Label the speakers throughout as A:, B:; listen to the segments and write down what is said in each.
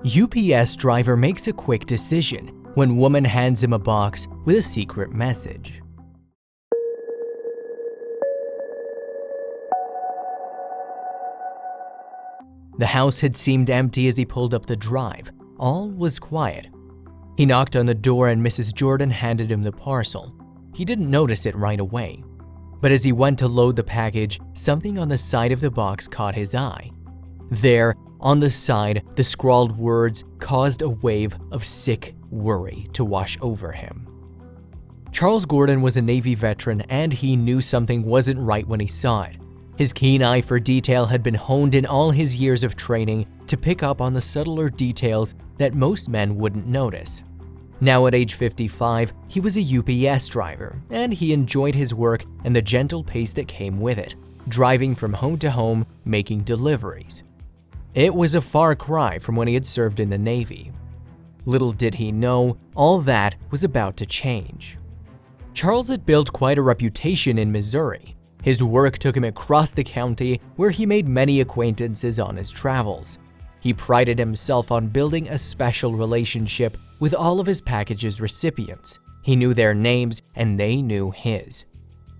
A: UPS driver makes a quick decision when woman hands him a box with a secret message. The house had seemed empty as he pulled up the drive. All was quiet. He knocked on the door and Mrs. Jordan handed him the parcel. He didn't notice it right away. But as he went to load the package, something on the side of the box caught his eye. There, on the side, the scrawled words caused a wave of sick worry to wash over him. Charles Gordon was a Navy veteran and he knew something wasn't right when he saw it. His keen eye for detail had been honed in all his years of training to pick up on the subtler details that most men wouldn't notice. Now at age 55, he was a UPS driver, and he enjoyed his work and the gentle pace that came with it, driving from home to home, making deliveries. It was a far cry from when he had served in the Navy. Little did he know, all that was about to change. Charles had built quite a reputation in Missouri. His work took him across the county, where he made many acquaintances on his travels. He prided himself on building a special relationship with all of his package's recipients. He knew their names and they knew his.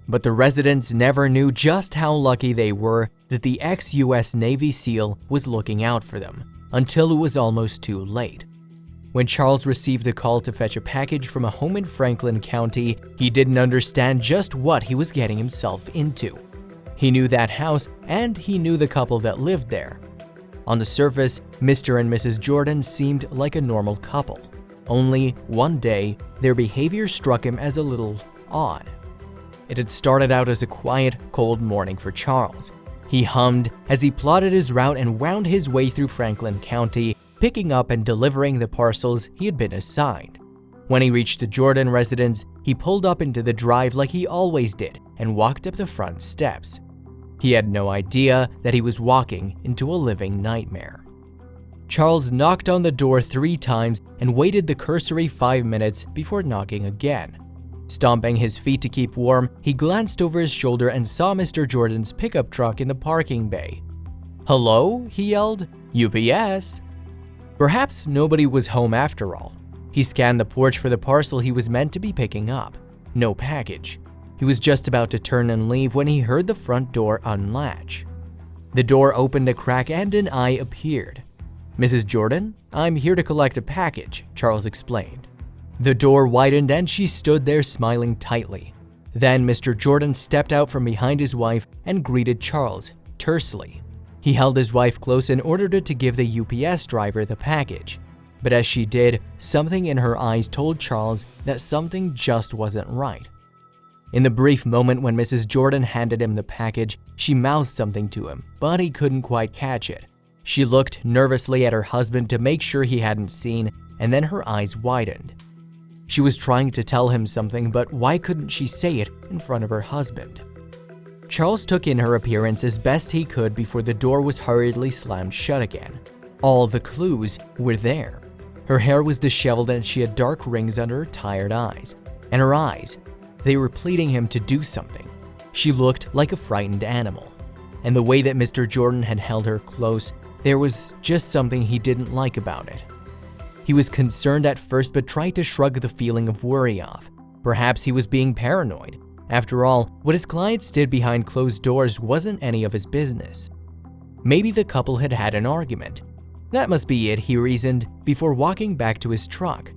A: But the residents never knew just how lucky they were that the ex-US Navy SEAL was looking out for them, until it was almost too late. When Charles received the call to fetch a package from a home in Franklin County, he didn't understand just what he was getting himself into. He knew that house and he knew the couple that lived there. On the surface, Mr. and Mrs. Jordan seemed like a normal couple. Only one day, their behavior struck him as a little odd. It had started out as a quiet, cold morning for Charles. He hummed as he plotted his route and wound his way through Franklin County, picking up and delivering the parcels he had been assigned. When he reached the Jordan residence, he pulled up into the drive like he always did and walked up the front steps. He had no idea that he was walking into a living nightmare. Charles knocked on the door 3 times and waited the cursory 5 minutes before knocking again. Stomping his feet to keep warm, he glanced over his shoulder and saw Mr. Jordan's pickup truck in the parking bay. "Hello?" he yelled. "UPS." Perhaps nobody was home after all. He scanned the porch for the parcel he was meant to be picking up. No package. He was just about to turn and leave when he heard the front door unlatch. The door opened a crack and an eye appeared. "Mrs. Jordan, I'm here to collect a package," Charles explained. The door widened and she stood there smiling tightly. Then Mr. Jordan stepped out from behind his wife and greeted Charles tersely. He held his wife close and ordered her to give the UPS driver the package. But as she did, something in her eyes told Charles that something just wasn't right. In the brief moment when Mrs. Jordan handed him the package, she mouthed something to him, but he couldn't quite catch it. She looked nervously at her husband to make sure he hadn't seen, and then her eyes widened. She was trying to tell him something, but why couldn't she say it in front of her husband? Charles took in her appearance as best he could before the door was hurriedly slammed shut again. All the clues were there. Her hair was disheveled and she had dark rings under her tired eyes. And her eyes, they were pleading him to do something. She looked like a frightened animal. And the way that Mr. Jordan had held her close, there was just something he didn't like about it. He was concerned at first but tried to shrug the feeling of worry off. Perhaps he was being paranoid. After all, what his clients did behind closed doors wasn't any of his business. Maybe the couple had had an argument. That must be it, he reasoned, before walking back to his truck.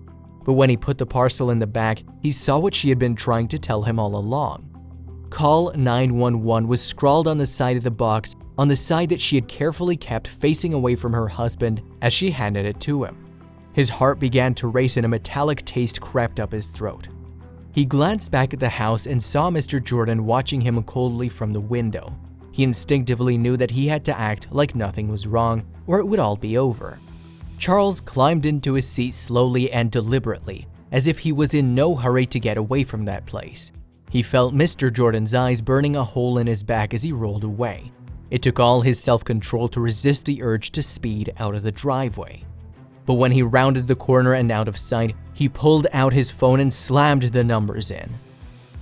A: But when he put the parcel in the back, he saw what she had been trying to tell him all along. "Call 911" was scrawled on the side of the box, on the side that she had carefully kept facing away from her husband as she handed it to him. His heart began to race and a metallic taste crept up his throat. He glanced back at the house and saw Mr. Jordan watching him coldly from the window. He instinctively knew that he had to act like nothing was wrong, or it would all be over. Charles climbed into his seat slowly and deliberately, as if he was in no hurry to get away from that place. He felt Mr. Jordan's eyes burning a hole in his back as he rolled away. It took all his self-control to resist the urge to speed out of the driveway. But when he rounded the corner and out of sight, he pulled out his phone and slammed the numbers in.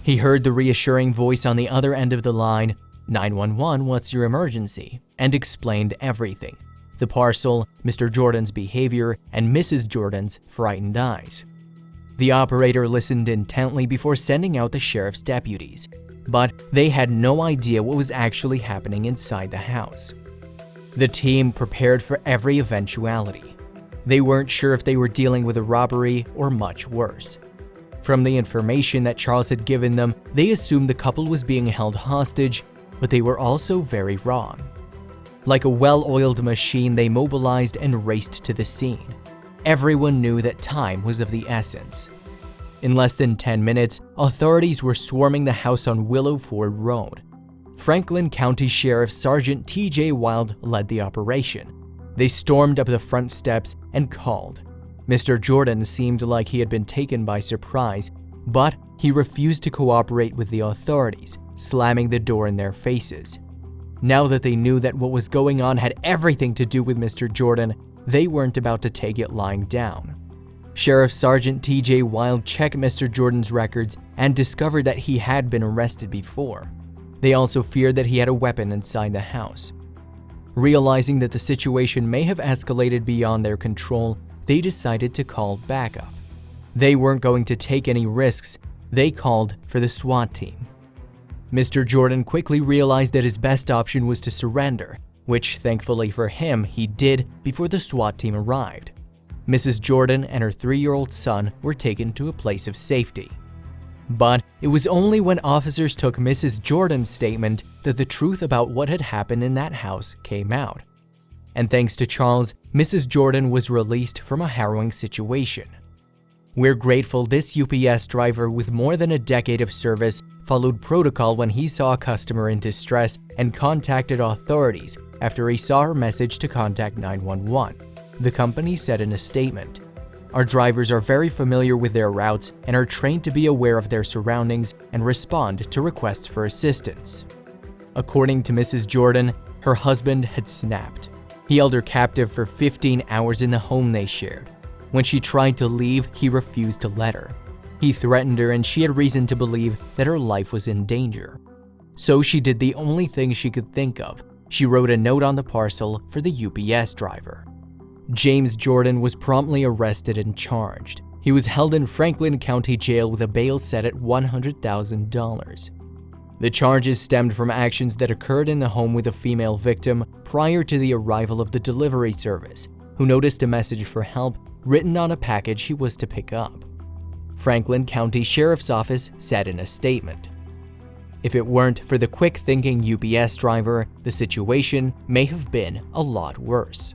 A: He heard the reassuring voice on the other end of the line, 911, what's your emergency? And explained everything. the parcel, Mr. Jordan's behavior, and Mrs. Jordan's frightened eyes. The operator listened intently before sending out the sheriff's deputies, but they had no idea what was actually happening inside the house. The team prepared for every eventuality. They weren't sure if they were dealing with a robbery or much worse. From the information that Charles had given them, they assumed the couple was being held hostage, but they were also very wrong. Like a well-oiled machine, they mobilized and raced to the scene. Everyone knew that time was of the essence. In less than 10 minutes, authorities were swarming the house on Willow Ford Road. Franklin County Sheriff Sergeant T.J. Wild led the operation. They stormed up the front steps and called. Mr. Jordan seemed like he had been taken by surprise, but he refused to cooperate with the authorities, slamming the door in their faces. Now that they knew that what was going on had everything to do with Mr. Jordan, they weren't about to take it lying down. Sheriff Sergeant T.J. Wild checked Mr. Jordan's records and discovered that he had been arrested before. They also feared that he had a weapon inside the house. Realizing that the situation may have escalated beyond their control, they decided to call backup. They weren't going to take any risks. They called for the SWAT team. Mr. Jordan quickly realized that his best option was to surrender, which thankfully for him, he did before the SWAT team arrived. Mrs. Jordan and her 3-year-old son were taken to a place of safety. But it was only when officers took Mrs. Jordan's statement that the truth about what had happened in that house came out. And thanks to Charles, Mrs. Jordan was released from a harrowing situation. We're grateful this UPS driver with more than a decade of service followed protocol when he saw a customer in distress and contacted authorities after he saw her message to contact 911. The company said in a statement, "Our drivers are very familiar with their routes and are trained to be aware of their surroundings and respond to requests for assistance." According to Mrs. Jordan, her husband had snapped. He held her captive for 15 hours in the home they shared. When she tried to leave, he refused to let her. He threatened her and she had reason to believe that her life was in danger. So she did the only thing she could think of. She wrote a note on the parcel for the UPS driver. James Jordan was promptly arrested and charged. He was held in Franklin County Jail with a bail set at $100,000. The charges stemmed from actions that occurred in the home with a female victim prior to the arrival of the delivery service, who noticed a message for help written on a package she was to pick up. Franklin County Sheriff's Office said in a statement, "If it weren't for the quick-thinking UPS driver, the situation may have been a lot worse."